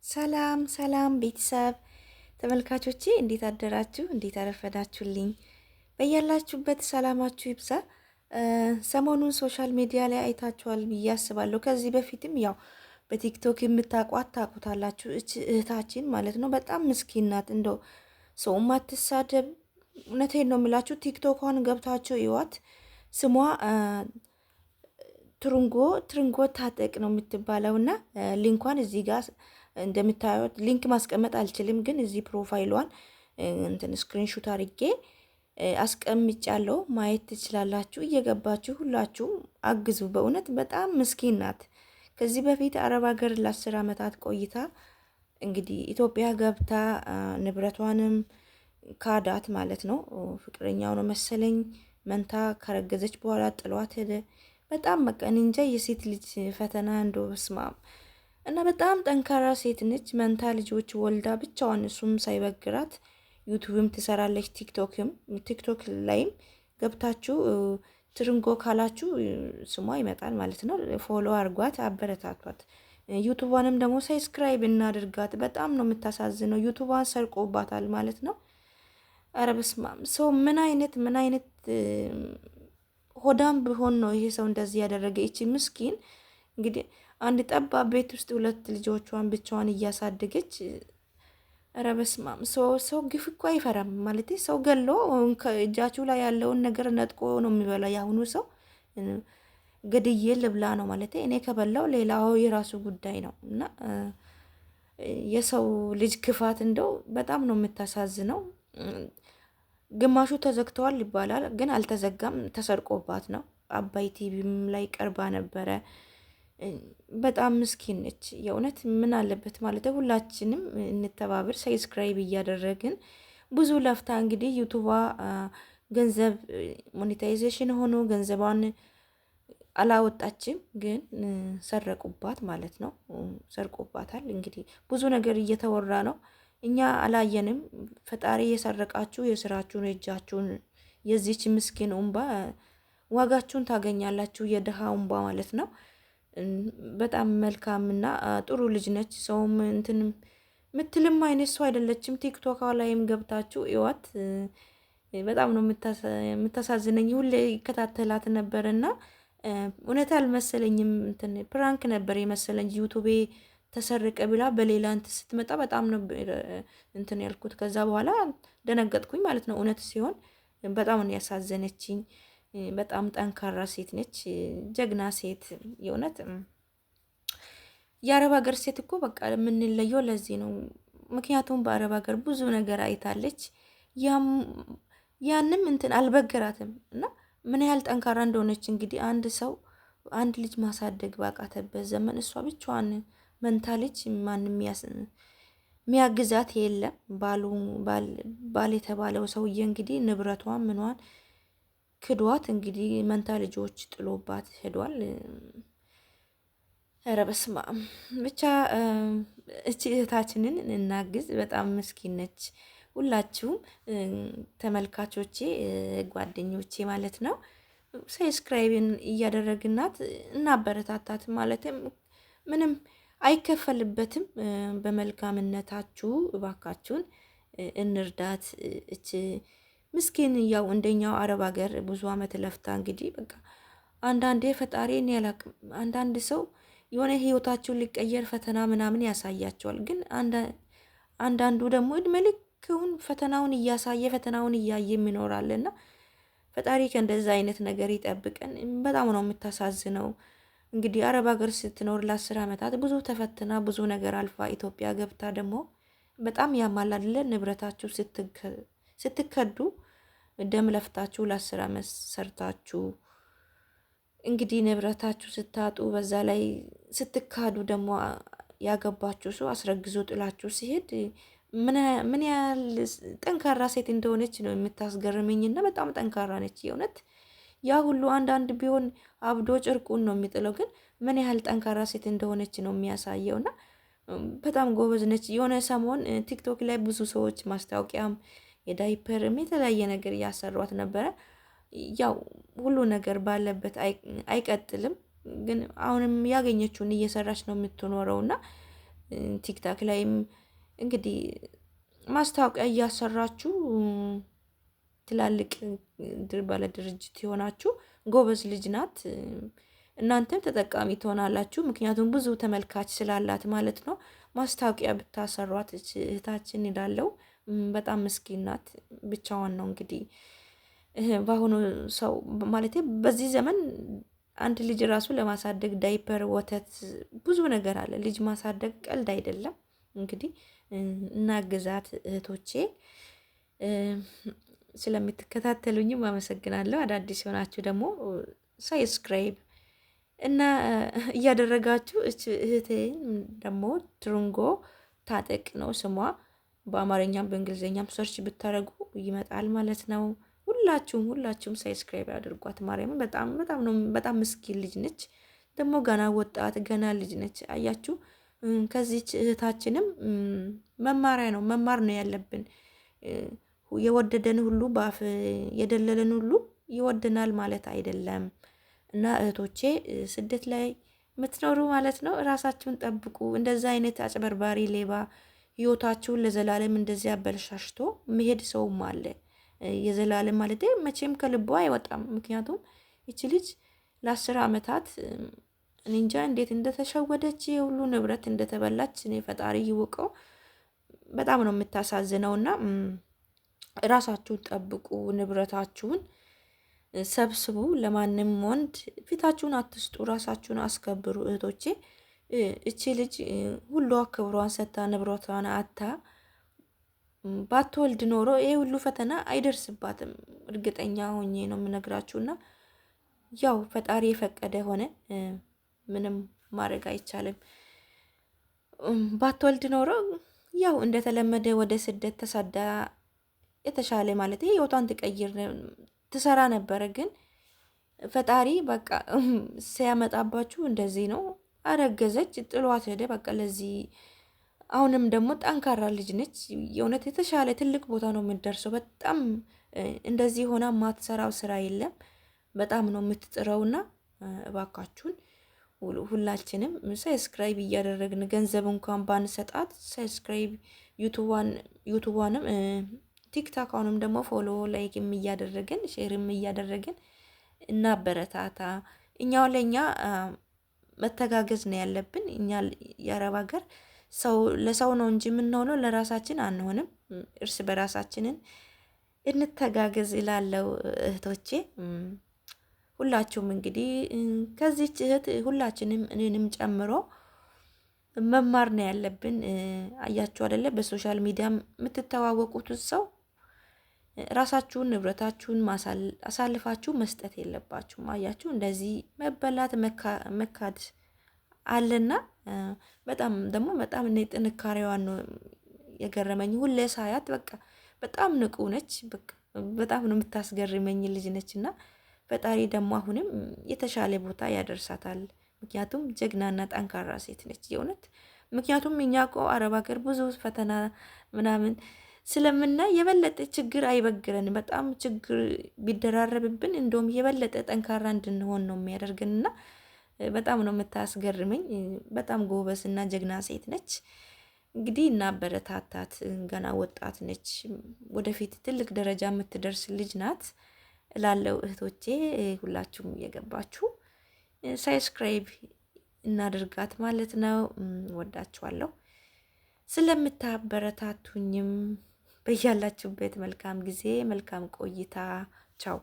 ሰላም ሰላም ቤተሰብ ተመልካቾቼ እንዴት አደራችሁ? እንዴት አረፈዳችሁልኝ? በያላችሁበት ሰላማችሁ ይብዛ። ሰሞኑን ሶሻል ሚዲያ ላይ አይታችኋል ብዬ አስባለሁ። ከዚህ በፊትም ያው በቲክቶክ የምታውቋት ታውቁታላችሁ። እህታችን ማለት ነው። በጣም ምስኪን ናት። እንደው ሰውም አትሳደብ። እውነቴን ነው የምላችሁ። ቲክቶኳን ገብታችሁ ይዋት። ስሟ ትርንጎ ታጠቅ ነው የምትባለው እና ሊንኳን እዚህ ጋር እንደምታዩት ሊንክ ማስቀመጥ አልችልም፣ ግን እዚህ ፕሮፋይሏን እንትን ስክሪንሾት አድርጌ አስቀምጫለሁ። ማየት ትችላላችሁ። እየገባችሁ ሁላችሁም አግዙ። በእውነት በጣም ምስኪን ናት። ከዚህ በፊት አረብ ሀገር ለ10 ዓመታት ቆይታ እንግዲህ ኢትዮጵያ ገብታ ንብረቷንም ካዳት ማለት ነው። ፍቅረኛው ነው መሰለኝ መንታ ከረገዘች በኋላ ጥሏት ሄደ። በጣም በቃ እንጃ የሴት ልጅ ፈተና እንደው በስማም እና በጣም ጠንካራ ሴት ነች። መንታ ልጆች ወልዳ ብቻዋን እሱም ሳይበግራት ዩቲዩብም ትሰራለች። ቲክቶክ ላይም ገብታችሁ ትርንጎ ካላችሁ ስሟ ይመጣል ማለት ነው። ፎሎ አርጓት፣ አበረታቷት። ዩቲዩቧንም ደግሞ ሳብስክራይብ እናድርጋት። በጣም ነው የምታሳዝነው። ዩቲዩቧን ሰርቆባታል ማለት ነው። ኧረ በስመ አብ! ሰው ምን አይነት ሆዳም ቢሆን ነው ይሄ ሰው እንደዚህ ያደረገ? ይቺ ምስኪን እንግዲህ አንድ ጠባብ ቤት ውስጥ 2 ልጆቿን ብቻዋን እያሳደገች። ኧረ በስመ አብ! ሰው ግፍ እኮ አይፈራም ማለት ሰው ገሎ ከእጃችሁ ላይ ያለውን ነገር ነጥቆ ነው የሚበላ። የአሁኑ ሰው ገድዬ ልብላ ነው ማለት እኔ ከበላው ሌላው የራሱ ጉዳይ ነው። እና የሰው ልጅ ክፋት እንደው በጣም ነው የምታሳዝነው። ግማሹ ተዘግተዋል ይባላል፣ ግን አልተዘጋም፣ ተሰርቆባት ነው። አባይ ቲቪም ላይ ቀርባ ነበረ። በጣም ምስኪን ነች የእውነት። ምን አለበት ማለት ሁላችንም እንተባበር፣ ሰብስክራይብ እያደረግን ብዙ ለፍታ እንግዲህ ዩቱባ ገንዘብ ሞኔታይዜሽን ሆኖ ገንዘቧን አላወጣችም፣ ግን ሰረቁባት ማለት ነው። ሰርቆባታል። እንግዲህ ብዙ ነገር እየተወራ ነው። እኛ አላየንም። ፈጣሪ የሰረቃችሁ የስራችሁን እጃችሁን የዚች ምስኪን እንባ ዋጋችሁን ታገኛላችሁ። የድሃ እንባ ማለት ነው። በጣም መልካምና ጥሩ ልጅ ነች። ሰውም እንትን ምትልም አይነት ሰው አይደለችም። ቲክቶክ ላይም ገብታችሁ እዋት። በጣም ነው የምታሳዝነኝ። ሁሌ ይከታተላት ነበርና እውነት አልመሰለኝም። እንትን ፕራንክ ነበር የመሰለኝ። ዩቲዩብ ተሰረቀ ብላ በሌላ እንትን ስትመጣ በጣም ነው እንትን ያልኩት። ከዛ በኋላ ደነገጥኩኝ ማለት ነው። እውነት ሲሆን በጣም ነው ያሳዘነችኝ። በጣም ጠንካራ ሴት ነች፣ ጀግና ሴት የእውነት። የአረብ ሀገር ሴት እኮ በቃ የምንለየው ለዚህ ነው። ምክንያቱም በአረብ ሀገር ብዙ ነገር አይታለች። ያንም እንትን አልበገራትም እና ምን ያህል ጠንካራ እንደሆነች እንግዲህ አንድ ልጅ ማሳደግ ባቃተበት ዘመን እሷ ብቻዋን መንታ ልጅ ማንም ሚያግዛት የለም። ባል የተባለው ሰውዬ እንግዲህ ንብረቷን ምኗን ክዷት እንግዲህ መንታ ልጆች ጥሎባት ሄዷል። ኧረ በስመ አብ! ብቻ እቺ እህታችንን እናግዝ። በጣም ምስኪን ነች። ሁላችሁም ተመልካቾቼ፣ ጓደኞቼ ማለት ነው ሰብስክራይብን እያደረግናት እናበረታታት። ማለትም ምንም አይከፈልበትም። በመልካምነታችሁ እባካችሁን እንርዳት። እች ምስኪን ያው እንደኛው አረብ ሀገር ብዙ አመት ለፍታ እንግዲህ በቃ አንዳንዴ ፈጣሪ እኔ ያላቅም። አንዳንድ ሰው የሆነ ህይወታቸውን ሊቀየር ፈተና ምናምን ያሳያቸዋል። ግን አንዳንዱ ደግሞ እድሜ ልክውን ፈተናውን እያሳየ ፈተናውን እያየ ይኖራልና ፈጣሪ ከእንደዛ አይነት ነገር ይጠብቀን። በጣም ነው የምታሳዝነው። እንግዲህ አረብ ሀገር ስትኖር ለ10 ዓመታት ብዙ ተፈትና ብዙ ነገር አልፋ ኢትዮጵያ ገብታ ደግሞ በጣም ያማላል። ንብረታችሁ ስትከዱ ደም ለፍታችሁ ለ10 ዓመት ሰርታችሁ እንግዲህ ንብረታችሁ ስታጡ በዛ ላይ ስትካዱ ደግሞ ያገባችሁ ሰው አስረግዞ ጥላችሁ ሲሄድ ምን ያህል ጠንካራ ሴት እንደሆነች ነው የምታስገርመኝና በጣም ጠንካራ ነች የእውነት። ያ ሁሉ አንዳንድ ቢሆን አብዶ ጭርቁን ነው የሚጥለው፣ ግን ምን ያህል ጠንካራ ሴት እንደሆነች ነው የሚያሳየውና በጣም ጎበዝ ነች። የሆነ ሰሞን ቲክቶክ ላይ ብዙ ሰዎች ማስታወቂያም የዳይፐርም የተለያየ ነገር እያሰሯት ነበረ። ያው ሁሉ ነገር ባለበት አይቀጥልም፣ ግን አሁንም ያገኘችውን እየሰራች ነው የምትኖረውና ቲክታክ ላይም እንግዲህ ማስታወቂያ እያሰራችሁ ትላልቅ ባለ ድርጅት የሆናችሁ ጎበዝ ልጅ ናት። እናንተም ተጠቃሚ ትሆናላችሁ። ምክንያቱም ብዙ ተመልካች ስላላት ማለት ነው። ማስታወቂያ ብታሰሯት እህታችን ይላለው። በጣም ምስኪን ናት። ብቻዋን ነው እንግዲህ በአሁኑ ሰው ማለት በዚህ ዘመን አንድ ልጅ ራሱ ለማሳደግ ዳይፐር፣ ወተት፣ ብዙ ነገር አለ። ልጅ ማሳደግ ቀልድ አይደለም። እንግዲህ እናግዛት እህቶቼ። ስለምትከታተሉኝም አመሰግናለሁ። አዳዲስ የሆናችሁ ደግሞ ሳብስክራይብ እና እያደረጋችሁ እህቴን ደግሞ ትሩንጎ ታጠቅ ነው ስሟ። በአማርኛም በእንግሊዝኛም ሰርች ብታደርጉ ይመጣል ማለት ነው። ሁላችሁም ሳብስክራይብ ያድርጓት። ማርያምን በጣም ምስኪን ልጅ ነች። ደግሞ ገና ወጣት ገና ልጅ ነች። አያችሁ፣ ከዚች እህታችንም መማር ነው ያለብን። የወደደን ሁሉ በአፍ የደለለን ሁሉ ይወደናል ማለት አይደለም። እና እህቶቼ ስደት ላይ የምትኖሩ ማለት ነው ራሳችሁን ጠብቁ። እንደዛ አይነት አጭበርባሪ ሌባ ህይወታችሁን ለዘላለም እንደዚህ አበለሻሽቶ መሄድ ሰውም አለ። የዘላለም ማለት መቼም ከልቧ አይወጣም። ምክንያቱም ይቺ ልጅ ለ10 ዓመታት እኔ እንጃ እንዴት እንደተሸወደች የሁሉ ንብረት እንደተበላች እኔ ፈጣሪ ይወቀው። በጣም ነው የምታሳዝነውና ራሳችሁን ጠብቁ፣ ንብረታችሁን ሰብስቡ። ለማንም ወንድ ፊታችሁን አትስጡ፣ ራሳችሁን አስከብሩ እህቶቼ። እቺ ልጅ ሁሉ ክብሯን ሰታ ንብረቷን አታ ባትወልድ ኖሮ ይሄ ሁሉ ፈተና አይደርስባትም። እርግጠኛ ሆኜ ነው የምነግራችሁና ያው ፈጣሪ የፈቀደ ሆነ። ምንም ማድረግ አይቻልም። ባትወልድ ኖሮ ያው እንደተለመደ ወደ ስደት ተሰዳ የተሻለ ማለት ህይወቷን ትሰራ ነበረ። ግን ፈጣሪ በቃ ሲያመጣባችሁ እንደዚህ ነው። አረገዘች፣ ጥሏት ሄደ። በቃ ለዚህ አሁንም ደግሞ ጠንካራ ልጅ ነች። የእውነት የተሻለ ትልቅ ቦታ ነው የምትደርሰው። በጣም እንደዚህ ሆና ማትሰራው ስራ የለም። በጣም ነው የምትጥረውና እባካችሁን ሁላችንም ሳብስክራይብ እያደረግን ገንዘብ እንኳን ባንሰጣት ሳብስክራይብ ዩቱቧንም ቲክታካውንም ደግሞ ፎሎ ላይክም እያደረግን ሼርም እያደረግን እናበረታታ። እኛው ለኛ መተጋገዝ ነው ያለብን። እኛ የአረብ ሀገር ሰው ለሰው ነው እንጂ የምንሆነው ለራሳችን አንሆንም። እርስ በራሳችንን እንተጋገዝ እላለሁ እህቶቼ። ሁላችሁም እንግዲህ ከዚህች እህት ሁላችንም እኔንም ጨምሮ መማር ነው ያለብን። አያችሁ አይደለ? በሶሻል ሚዲያ የምትተዋወቁት ሰው ራሳችሁን ንብረታችሁን አሳልፋችሁ መስጠት የለባችሁም። አያችሁ፣ እንደዚህ መበላት መካድ አለና በጣም ደግሞ በጣም እኔ ጥንካሬዋን ነው የገረመኝ። ሁሌ ሳያት በቃ በጣም ንቁ ነች። በቃ በጣም ነው የምታስገርመኝ ልጅ ነችና ፈጣሪ ደግሞ አሁንም የተሻለ ቦታ ያደርሳታል። ምክንያቱም ጀግናና ጠንካራ ሴት ነች የእውነት። ምክንያቱም እኛ እኮ አረብ ሀገር ብዙ ፈተና ምናምን ስለምናይ የበለጠ ችግር አይበግረን። በጣም ችግር ቢደራረብብን እንደውም የበለጠ ጠንካራ እንድንሆን ነው የሚያደርግንና በጣም ነው የምታስገርመኝ። በጣም ጎበዝና ጀግና ሴት ነች። እንግዲህ እና አበረታታት። ገና ወጣት ነች። ወደፊት ትልቅ ደረጃ የምትደርስ ልጅ ናት እላለሁ እህቶቼ። ሁላችሁም እየገባችሁ ሳብስክራይብ እናድርጋት ማለት ነው። ወዳችኋለሁ። ስለምታበረታቱኝም በያላችሁበት መልካም ጊዜ መልካም ቆይታ። ቻው